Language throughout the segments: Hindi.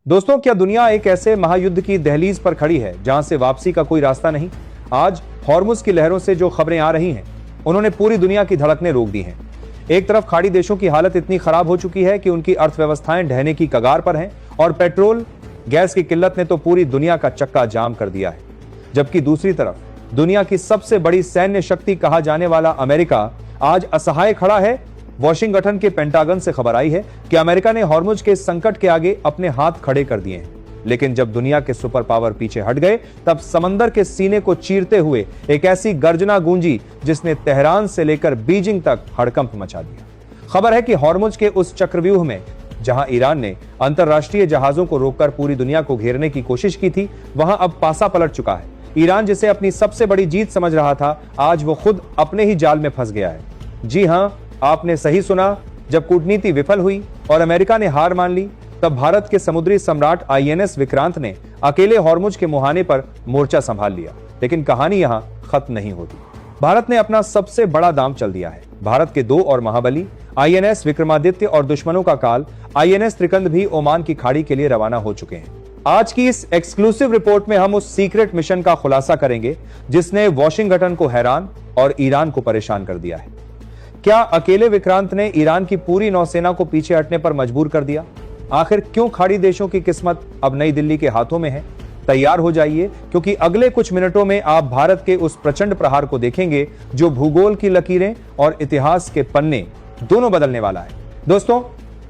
दोस्तों, क्या दुनिया एक ऐसे महायुद्ध की दहलीज पर खड़ी है जहां से वापसी का कोई रास्ता नहीं? आज हॉर्मुज की लहरों से जो खबरें आ रही हैं, उन्होंने पूरी दुनिया की धड़कनें रोक दी हैं। एक तरफ खाड़ी देशों की हालत इतनी खराब हो चुकी है कि उनकी अर्थव्यवस्थाएं ढहने की कगार पर हैं और पेट्रोल गैस की किल्लत ने तो पूरी दुनिया का चक्का जाम कर दिया है। जबकि दूसरी तरफ दुनिया की सबसे बड़ी सैन्य शक्ति कहा जाने वाला अमेरिका आज असहाय खड़ा है। वॉशिंगटन के पेंटागन से खबर आई है कि अमेरिका ने हॉर्मुज के संकट के आगे अपने हाथ खड़े कर दिए हैं। लेकिन जब दुनिया के सुपर पावर पीछे हट गए, तब समंदर के सीने को चीरते हुए एक ऐसी गर्जना गूंजी जिसने तेहरान से लेकर बीजिंग तक हड़कंप मचा दिया। खबर है कि हॉर्मुज के उस चक्रव्यूह में जहां ईरान ने अंतरराष्ट्रीय जहाजों को रोककर पूरी दुनिया को घेरने की कोशिश की थी, वहां अब पासा पलट चुका है। ईरान जिसे अपनी सबसे बड़ी जीत समझ रहा था, आज वो खुद अपने ही जाल में फंस गया है। जी हां, आपने सही सुना। जब कूटनीति विफल हुई और अमेरिका ने हार मान ली, तब भारत के समुद्री सम्राट आईएनएस विक्रांत ने अकेले हॉर्मुज के मुहाने पर मोर्चा संभाल लिया। लेकिन कहानी यहां खत्म नहीं होती। भारत ने अपना सबसे बड़ा दांव चल दिया है। भारत के दो और महाबली आईएनएस विक्रमादित्य और दुश्मनों का काल आईएनएस त्रिकंद भी ओमान की खाड़ी के लिए रवाना हो चुके हैं। आज की इस एक्सक्लूसिव रिपोर्ट में हम उस सीक्रेट मिशन का खुलासा करेंगे जिसने वॉशिंगटन को हैरान और ईरान को परेशान कर दिया है। क्या अकेले विक्रांत ने ईरान की पूरी नौसेना को पीछे हटने पर मजबूर कर दिया? आखिर क्यों खाड़ी देशों की किस्मत अब नई दिल्ली के हाथों में है? तैयार हो जाइए, क्योंकि अगले कुछ मिनटों में आप भारत के उस प्रचंड प्रहार को देखेंगे जो भूगोल की लकीरें और इतिहास के पन्ने दोनों बदलने वाला है। दोस्तों,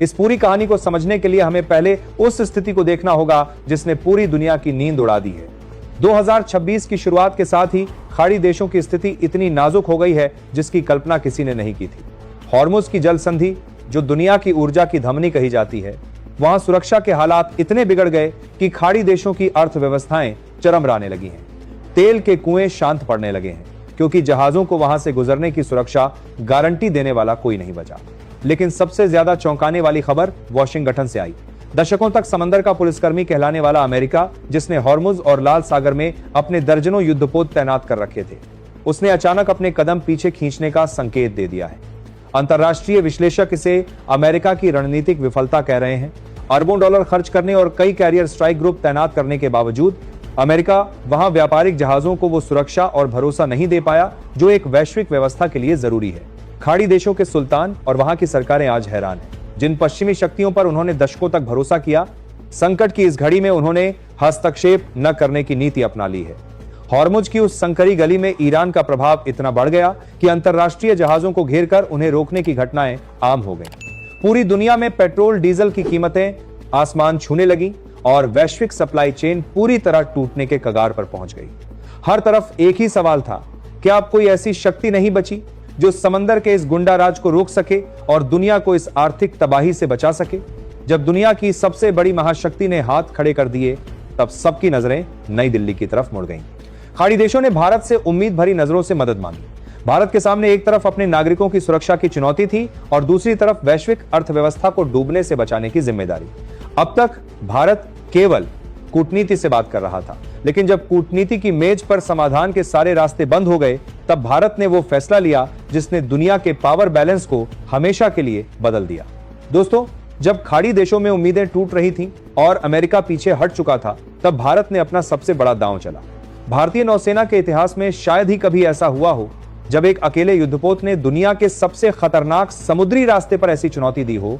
इस पूरी कहानी को समझने के लिए हमें पहले उस स्थिति को देखना होगा जिसने पूरी दुनिया की नींद उड़ा दी है। 2026 की शुरुआत के साथ ही खाड़ी देशों की स्थिति इतनी नाजुक हो गई है जिसकी कल्पना किसी ने नहीं की थी। हॉर्मुज की जल संधि, जो दुनिया की ऊर्जा की धमनी कही जाती है, वहां सुरक्षा के हालात इतने बिगड़ गए कि खाड़ी देशों की अर्थव्यवस्थाएं चरमराने लगी हैं। तेल के कुएं शांत पड़ने लगे हैं, क्योंकि जहाजों को वहां से गुजरने की सुरक्षा गारंटी देने वाला कोई नहीं बचा। लेकिन सबसे ज्यादा चौंकाने वाली खबर वॉशिंगटन से आई। दशकों तक समंदर का पुलिसकर्मी कहलाने वाला अमेरिका, जिसने हॉर्मुज और लाल सागर में अपने दर्जनों युद्धपोत तैनात कर रखे थे, उसने अचानक अपने कदम पीछे खींचने का संकेत दे दिया है। अंतर्राष्ट्रीय विश्लेषक इसे अमेरिका की रणनीतिक विफलता कह रहे हैं। अरबों डॉलर खर्च करने और कई कैरियर स्ट्राइक ग्रुप तैनात करने के बावजूद अमेरिका वहां व्यापारिक जहाजों को वो सुरक्षा और भरोसा नहीं दे पाया जो एक वैश्विक व्यवस्था के लिए जरूरी है। खाड़ी देशों के सुल्तान और वहां की सरकारें आज हैरान हैं। जिन पश्चिमी शक्तियों पर उन्होंने दशकों तक भरोसा किया, संकट की इस घड़ी में उन्होंने हस्तक्षेप न करने की नीति अपना ली है। हॉर्मुज की उस संकरी गली में ईरान का प्रभाव इतना बढ़ गया कि अंतरराष्ट्रीय जहाजों को घेरकर उन्हें रोकने की घटनाएं आम हो गईं। पूरी दुनिया में पेट्रोल डीजल की कीमतें आसमान छूने लगी और वैश्विक सप्लाई चेन पूरी तरह टूटने के कगार पर पहुंच गई। हर तरफ एक ही सवाल था, क्या अब कोई ऐसी शक्ति नहीं बची जो समंदर के इस गुंडा राज को रोक सके और दुनिया को इस आर्थिक तबाही से बचा सके? जब दुनिया की सबसे बड़ी महाशक्ति ने हाथ खड़े कर दिए, तब सबकी नजरें नई दिल्ली की तरफ मुड़ गईं। खाड़ी देशों ने भारत से उम्मीद भरी नजरों से मदद मांगी। भारत के सामने एक तरफ अपने नागरिकों की सुरक्षा की चुनौती थी और दूसरी तरफ वैश्विक अर्थव्यवस्था को डूबने से बचाने की जिम्मेदारी। अब तक भारत केवल कूटनीति से बात कर रहा था, लेकिन जब कूटनीति की मेज पर समाधान के सारे रास्ते बंद हो गए, तब भारत ने वो फैसला लिया जिसने दुनिया के पावर बैलेंस को हमेशा के लिए बदल दिया। दोस्तों, जब खाड़ी देशों में उम्मीदें टूट रही थीं और अमेरिका पीछे हट चुका था, तब भारत ने अपना सबसे बड़ा दांव चला। भारतीय नौसेना के इतिहास में शायद ही कभी ऐसा हुआ हो जब एक अकेले युद्धपोत ने दुनिया के सबसे खतरनाक समुद्री रास्ते पर ऐसी चुनौती दी हो।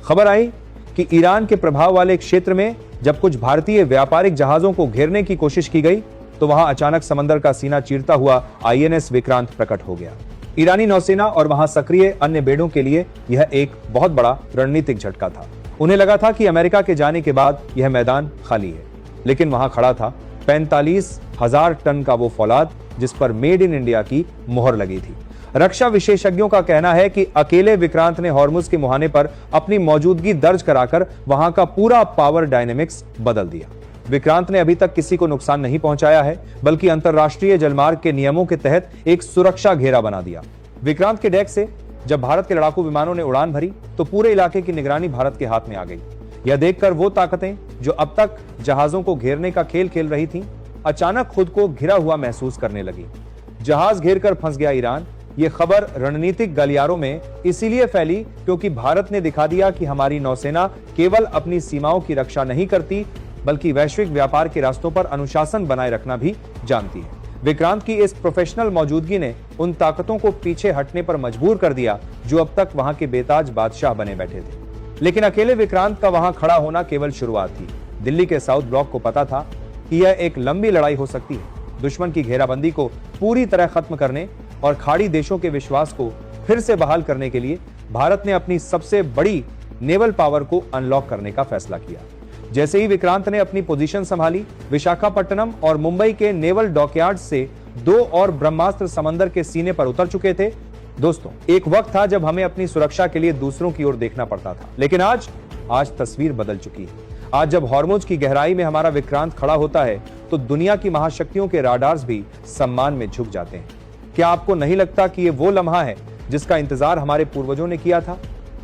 खबर आई कि ईरान के प्रभाव वाले क्षेत्र में जब कुछ भारतीय व्यापारिक जहाजों को घेरने की कोशिश की गई, तो वहां अचानक समंदर का सीना चीरता हुआ आईएनएस विक्रांत प्रकट हो गया। ईरानी नौसेना और वहां सक्रिय अन्य बेड़ों के लिए यह एक बहुत बड़ा रणनीतिक झटका था। उन्हें लगा था कि अमेरिका के जाने के बाद यह मैदान खाली है, लेकिन वहां खड़ा था 45,000 टन का वो फौलाद जिस पर मेड इन इंडिया की मोहर लगी थी। रक्षा विशेषज्ञों का कहना है कि अकेले विक्रांत ने हॉर्मुज के मुहाने पर अपनी मौजूदगी दर्ज कराकर वहां का पूरा पावर डायनेमिक्स बदल दिया। विक्रांत ने अभी तक किसी को नुकसान नहीं पहुंचाया है, बल्कि अंतरराष्ट्रीय जलमार्ग के नियमों के तहत एक सुरक्षा घेरा बना दिया। विक्रांत के डेक से जब भारत के लड़ाकू विमानों ने उड़ान भरी, तो पूरे इलाके की निगरानी भारत के हाथ में आ गई। यह देखकर वो ताकतें जो अब तक जहाजों को घेरने का खेल खेल रही थीं, अचानक खुद को घिरा हुआ महसूस करने लगी। जहाज घेर कर फंस गया ईरान, ये खबर रणनीतिक गलियारों में इसीलिए फैली क्योंकि भारत ने दिखा दिया कि हमारी नौसेना केवल अपनी सीमाओं की रक्षा नहीं करती बल्कि वैश्विक व्यापार के रास्तों पर अनुशासन बनाए रखना भी जानती है। विक्रांत की इस प्रोफेशनल मौजूदगी ने उन ताकतों को पीछे हटने पर मजबूर कर दिया जो अब तक वहां के बेताज बादशाह बने बैठे थे। लेकिन अकेले विक्रांत का वहां खड़ा होना केवल शुरुआत थी। दिल्ली के साउथ ब्लॉक को पता था कि यह एक लंबी लड़ाई हो सकती है। दुश्मन की घेराबंदी को पूरी तरह खत्म करने और खाड़ी देशों के विश्वास को फिर से बहाल करने के लिए भारत ने अपनी सबसे बड़ी नेवल पावर को अनलॉक करने का फैसला किया। जैसे ही विक्रांत ने अपनी पोजीशन संभाली, विशाखापट्टनम और मुंबई के नेवल डॉकयार्ड से 2 और ब्रह्मास्त्र समंदर के सीने पर उतर चुके थे। दोस्तों, एक वक्त था जब हमें अपनी सुरक्षा के लिए दूसरों की ओर देखना पड़ता था, लेकिन आज तस्वीर बदल चुकी है। आज जब हॉर्मुज की गहराई में हमारा विक्रांत खड़ा होता है तो दुनिया की महाशक्तियों के राडार्स भी सम्मान में झुक जाते हैं। क्या आपको नहीं लगता कि ये वो लम्हा है जिसका इंतजार हमारे पूर्वजों ने किया था?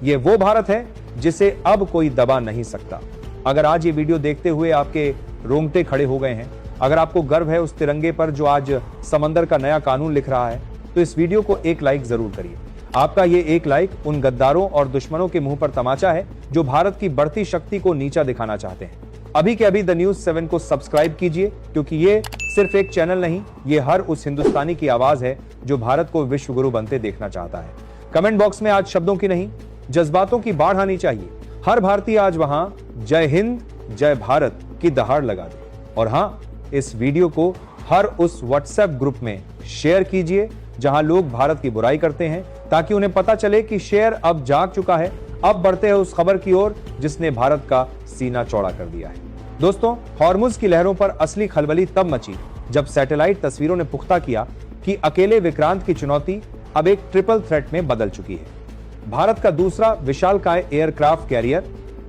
ये वो भारत है जिसे अब कोई दबा नहीं सकता। अगर आज ये वीडियो देखते हुए आपके रोंगटे खड़े हो गए हैं, अगर आपको गर्व है उस तिरंगे पर जो आज समंदर का नया कानून लिख रहा है, तो इस वीडियो को एक लाइक जरूर करिए। आपका ये एक लाइक उन गद्दारों और दुश्मनों के मुंह पर तमाचा है जो भारत की बढ़ती शक्ति को नीचा दिखाना चाहते हैं। अभी के अभी द न्यूज 7 को सब्सक्राइब कीजिए, क्योंकि ये सिर्फ एक चैनल नहीं, ये हर उस हिंदुस्तानी की आवाज है जो भारत को विश्व गुरु बनते देखना चाहता है। कमेंट बॉक्स में आज शब्दों की नहीं, जज्बातों की बाढ़ आनी चाहिए। हर भारतीय आज वहां जय हिंद जय भारत की दहाड़ लगा दे। और हाँ, इस वीडियो को हर उस व्हाट्सएप ग्रुप में शेयर कीजिए जहां लोग भारत की बुराई करते हैं, ताकि उन्हें पता चले कि शेर अब जाग चुका है। अब बढ़ते हैं उस खबर की ओर जिसने भारत का सीना चौड़ा कर दिया है। दोस्तों, हॉर्मुज की लहरों पर असली खलबली तब मची जब सैटेलाइट तस्वीरों ने पुख्ता किया कि अकेले विक्रांत की चुनौती अब एक ट्रिपल थ्रेट में बदल चुकी है। भारत का दूसरा विशालकाय एयरक्राफ्ट कैरियर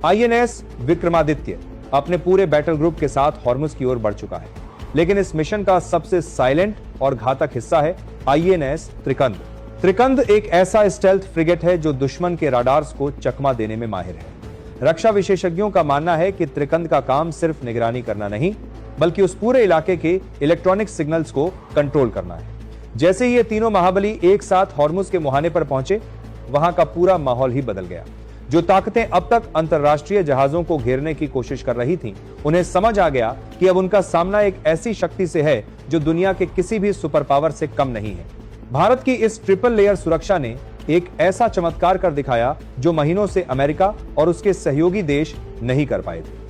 INS विक्रमादित्य अपने पूरे बैटल ग्रुप के साथ हॉर्मुज की ओर बढ़ चुका है। लेकिन इस मिशन का सबसे साइलेंट और घातक हिस्सा है INS त्रिकंद। त्रिकंद एक ऐसा स्टेल्थ फ्रिगेट है जो दुश्मन के राडार्स को चकमा देने में माहिर है। रक्षा विशेषज्ञों का मानना है कि त्रिकंद का काम सिर्फ निगरानी करना नहीं, बल्कि उस पूरे इलाके के इलेक्ट्रॉनिक सिग्नल्स को कंट्रोल करना है। जैसे ही ये तीनों महाबली एक साथ हॉर्मुज के मुहाने पर पहुंचे, वहां का पूरा माहौल ही बदल गया। जो ताकतें अब तक अंतरराष्ट्रीय जहाजों को घेरने की कोशिश कर रही थीं, उन्हें समझ आ गया कि अब उनका सामना एक ऐसी शक्ति से है जो दुनिया के किसी भी सुपर पावर से कम नहीं है। भारत की इस ट्रिपल लेयर सुरक्षा ने एक ऐसा चमत्कार कर दिखाया जो महीनों से अमेरिका और उसके सहयोगी देश नहीं कर पाए थे।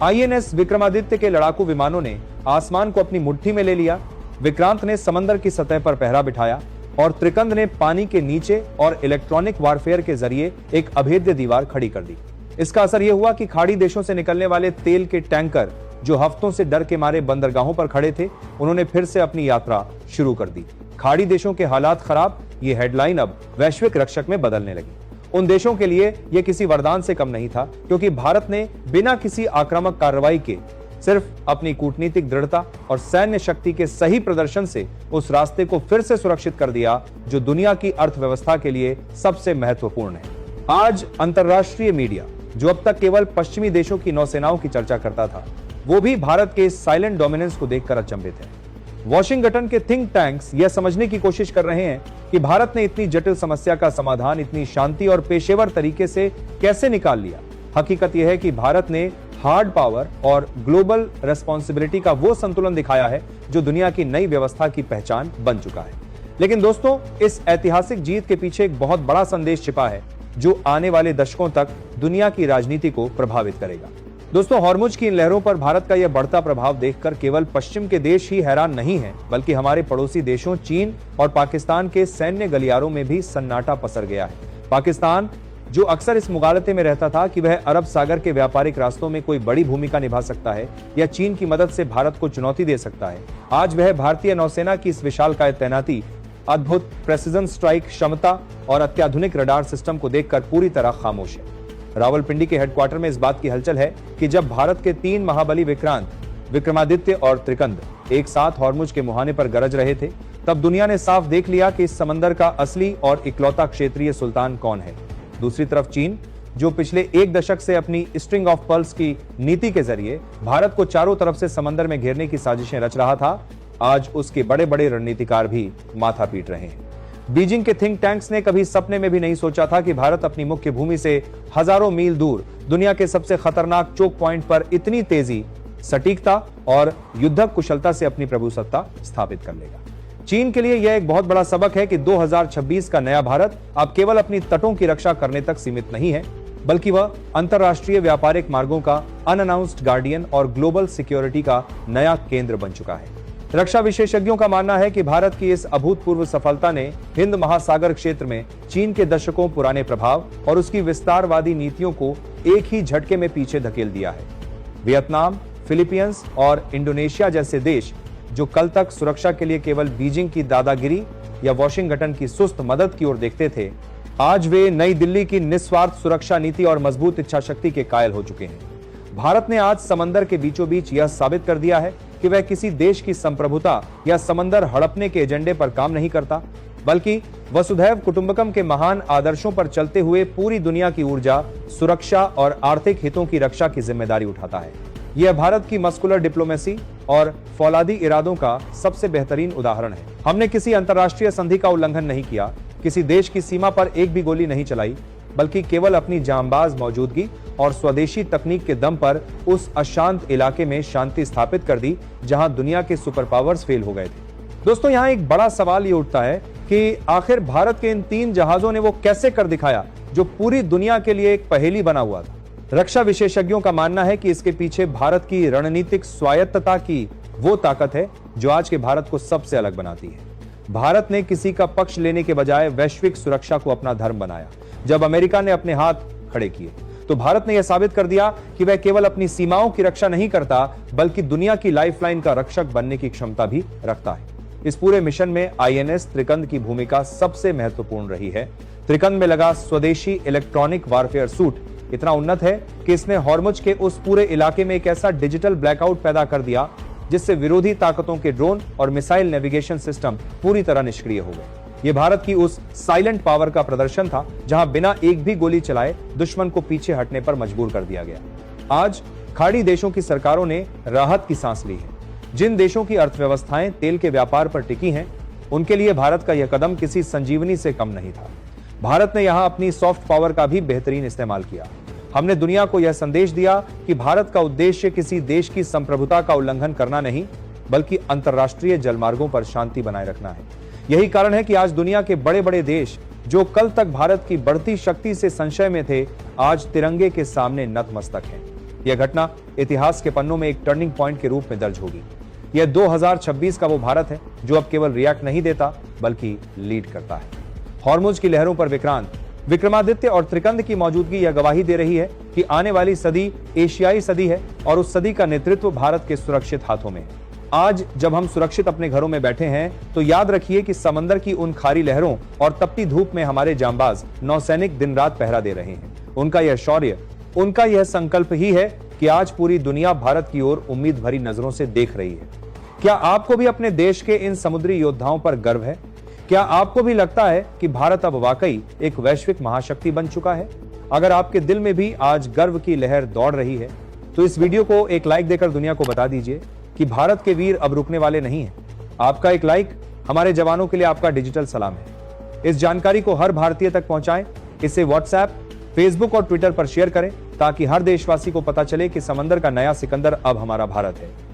INS विक्रमादित्य के लड़ाकू विमानों ने आसमान को अपनी मुट्ठी में ले लिया। विक्रांत ने समंदर की सतह पर पहरा बिठाया और त्रिकंद ने पानी के नीचे और इलेक्ट्रॉनिक वारफेयर के जरिए एक अभेद्य दीवार खड़ी कर दी। इसका असर यह हुआ कि खाड़ी देशों से निकलने वाले तेल के टैंकर जो हफ्तों से डर के मारे बंदरगाहों पर खड़े थे, उन्होंने फिर से अपनी यात्रा शुरू कर दी। खाड़ी देशों के हालात खराब, ये हेडलाइन अब वैश्विक रक्षक में बदलने लगी। उन देशों के लिए यह किसी वरदान से कम नहीं था, क्योंकि भारत ने बिना किसी आक्रामक कार्रवाई के सिर्फ अपनी कूटनीतिक दृढ़ता और सैन्य शक्ति के सही प्रदर्शन से उस रास्ते को फिर से सुरक्षित कर दिया जो दुनिया की अर्थव्यवस्था के लिए सबसे महत्वपूर्ण है। आज अंतरराष्ट्रीय मीडिया, जो अब तक केवल पश्चिमी देशों की नौसेनाओं की चर्चा करता था, वो भी भारत के इस साइलेंट डोमिनेंस को देखकर अचंभित है। वॉशिंगटन के थिंक टैंक्स यह समझने की कोशिश कर रहे हैं कि भारत ने इतनी जटिल समस्या का समाधान इतनी शांति और पेशेवर तरीके से कैसे निकाल लिया। हकीकत यह है कि भारत ने हार्ड पावर और ग्लोबल रेस्पॉन्सिबिलिटी का वो संतुलन दिखाया है जो दुनिया की नई व्यवस्था की पहचान बन चुका है। लेकिन दोस्तों, इस ऐतिहासिक जीत के पीछे एक बहुत बड़ा संदेश छिपा है जो आने वाले दशकों तक दुनिया की राजनीति को प्रभावित करेगा। दोस्तों, हॉर्मुज की इन लहरों पर भारत का यह बढ़ता प्रभाव देखकर केवल पश्चिम के देश ही हैरान नहीं है, बल्कि हमारे पड़ोसी देशों चीन और पाकिस्तान के सैन्य गलियारों में भी सन्नाटा पसर गया है। पाकिस्तान, जो अक्सर इस मुगालते में रहता था कि वह अरब सागर के व्यापारिक रास्तों में कोई बड़ी भूमिका निभा सकता है या चीन की मदद से भारत को चुनौती दे सकता है, आज वह भारतीय नौसेना की इस विशालकाय तैनाती, अद्भुत प्रेसिजन स्ट्राइक क्षमता और अत्याधुनिक रडार सिस्टम को देखकर पूरी तरह खामोश है। रावलपिंडी के हेडक्वार्टर में इस बात की हलचल है कि जब भारत के 3 महाबली विक्रांत, विक्रमादित्य और त्रिकंद एक साथ हॉर्मुज के मुहाने पर गरज रहे थे, तब दुनिया ने साफ देख लिया कि इस समंदर का असली और इकलौता क्षेत्रीय सुल्तान कौन है। दूसरी तरफ चीन, जो पिछले 1 दशक से अपनी स्ट्रिंग ऑफ पर्ल्स की नीति के जरिए भारत को चारों तरफ से समंदर में घेरने की साजिशें रच रहा था, आज उसके बड़े बड़े रणनीतिकार भी माथा पीट रहे हैं। बीजिंग के थिंक टैंक्स ने कभी सपने में भी नहीं सोचा था कि भारत अपनी मुख्य भूमि से हजारों मील दूर दुनिया के सबसे खतरनाक चोक पॉइंट पर इतनी तेजी, सटीकता और युद्धक कुशलता से अपनी प्रभुसत्ता स्थापित कर लेगा। चीन के लिए यह एक बहुत बड़ा सबक है कि 2026 का नया भारत अब केवल अपनी तटों की रक्षा करने तक सीमित नहीं है, बल्कि वह अंतर्राष्ट्रीय व्यापारिक मार्गों का अनअनाउंस्ड गार्डियन और ग्लोबल सिक्योरिटी का नया केंद्र बन चुका है। रक्षा विशेषज्ञों का मानना है कि भारत की इस अभूतपूर्व सफलता ने हिंद महासागर क्षेत्र में चीन के दशकों पुराने प्रभाव और उसकी विस्तारवादी नीतियों को एक ही झटके में पीछे धकेल दिया है। वियतनाम, फिलीपींस और इंडोनेशिया जैसे देश जो कल तक सुरक्षा के लिए केवल बीजिंग की दादागिरी या वॉशिंगटन की सुस्त मदद की ओर देखते थे, आज वे नई दिल्ली की निस्वार्थ सुरक्षा नीति और मजबूत इच्छाशक्ति के कायल हो चुके हैं। भारत ने आज समंदर के बीचों बीच यह साबित कर दिया है कि वह किसी देश की संप्रभुता या समंदर हड़पने के एजेंडे पर काम नहीं करता, बल्कि वसुधैव कुटुंबकम के महान आदर्शों पर चलते हुए पूरी दुनिया की ऊर्जा, सुरक्षा और आर्थिक हितों की रक्षा की जिम्मेदारी उठाता है। यह भारत की मस्कुलर डिप्लोमेसी और फौलादी इरादों का सबसे बेहतरीन उदाहरण है। हमने किसी अंतर्राष्ट्रीय संधि का उल्लंघन नहीं किया, किसी देश की सीमा पर एक भी गोली नहीं चलाई, बल्कि केवल अपनी जांबाज मौजूदगी और स्वदेशी तकनीक के दम पर उस अशांत इलाके में शांति स्थापित कर दी जहां दुनिया के सुपर पावर्स फेल हो गए थे। दोस्तों, यहां एक बड़ा सवाल ये उठता है कि आखिर भारत के इन 3 जहाजों ने वो कैसे कर दिखाया जो पूरी दुनिया के लिए एक पहेली बना हुआ था। रक्षा विशेषज्ञों का मानना है कि इसके पीछे भारत की रणनीतिक स्वायत्तता की वो ताकत है जो आज के भारत को सबसे अलग बनाती है। भारत ने किसी का पक्ष लेने के बजाय वैश्विक सुरक्षा को अपना धर्म बनाया। जब अमेरिका ने अपने हाथ खड़े किए तो भारत ने यह साबित कर दिया कि वह केवल अपनी सीमाओं की रक्षा नहीं करता, बल्कि दुनिया की लाइफलाइन का रक्षक बनने की क्षमता भी रखता है। इस पूरे मिशन में आईएनएस त्रिकंद की भूमिका सबसे महत्वपूर्ण रही है। त्रिकंद में लगा स्वदेशी इलेक्ट्रॉनिक वारफेयर सूट इतना उन्नत है कि इसने हॉर्मुज के उस पूरे इलाके में एक ऐसा डिजिटल ब्लैकआउट पैदा कर दिया जिससे विरोधी ताकतों के ड्रोन और मिसाइल नेविगेशन सिस्टम पूरी तरह निष्क्रिय हो गए। यह भारत की उस साइलेंट पावर का प्रदर्शन था जहां बिना एक भी गोली चलाए दुश्मन को पीछे हटने पर मजबूर कर दिया गया। आज खाड़ी देशों की सरकारों ने राहत की सांस ली है। जिन देशों की अर्थव्यवस्थाएं तेल के व्यापार पर टिकी हैं, उनके लिए भारत का यह कदम किसी संजीवनी से कम नहीं था। भारत ने यहां अपनी सॉफ्ट पावर का भी बेहतरीन इस्तेमाल किया। हमने दुनिया को यह संदेश दिया कि भारत का उद्देश्य किसी देश की संप्रभुता का उल्लंघन करना नहीं, बल्कि अंतर्राष्ट्रीय जलमार्गों पर शांति बनाए रखना है। यही कारण है कि आज दुनिया के बड़े बड़े देश जो कल तक भारत की बढ़ती शक्ति से संशय में थे, आज तिरंगे के सामने नतमस्तक हैं। यह घटना इतिहास के पन्नों में एक टर्निंग पॉइंट के रूप में दर्ज होगी। यह 2026 का वो भारत है जो अब केवल रिएक्ट नहीं देता, बल्कि लीड करता है। हॉर्मुज की लहरों पर विक्रांत, विक्रमादित्य और त्रिकंद की मौजूदगी यह गवाही दे रही है कि आने वाली सदी एशियाई सदी है और उस सदी का नेतृत्व भारत के सुरक्षित हाथों में है। आज जब हम सुरक्षित अपने घरों में बैठे हैं, तो याद रखिए कि समंदर की उन खारी लहरों और तपती धूप में हमारे जांबाज नौसैनिक दिन रात पहरा दे रहे हैं। उनका यह शौर्य, उनका यह संकल्प ही है कि आज पूरी दुनिया भारत की ओर उम्मीद भरी नजरों से देख रही है। क्या आपको भी अपने देश के इन समुद्री योद्धाओं पर गर्व है? क्या आपको भी लगता है कि भारत अब वाकई एक वैश्विक महाशक्ति बन चुका है? अगर आपके दिल में भी आज गर्व की लहर दौड़ रही है, तो इस वीडियो को एक लाइक देकर दुनिया को बता दीजिए कि भारत के वीर अब रुकने वाले नहीं हैं। आपका एक लाइक हमारे जवानों के लिए आपका डिजिटल सलाम है। इस जानकारी को हर भारतीय तक पहुंचाएं। इसे व्हाट्सएप, फेसबुक और ट्विटर पर शेयर करें ताकि हर देशवासी को पता चले कि समंदर का नया सिकंदर अब हमारा भारत है।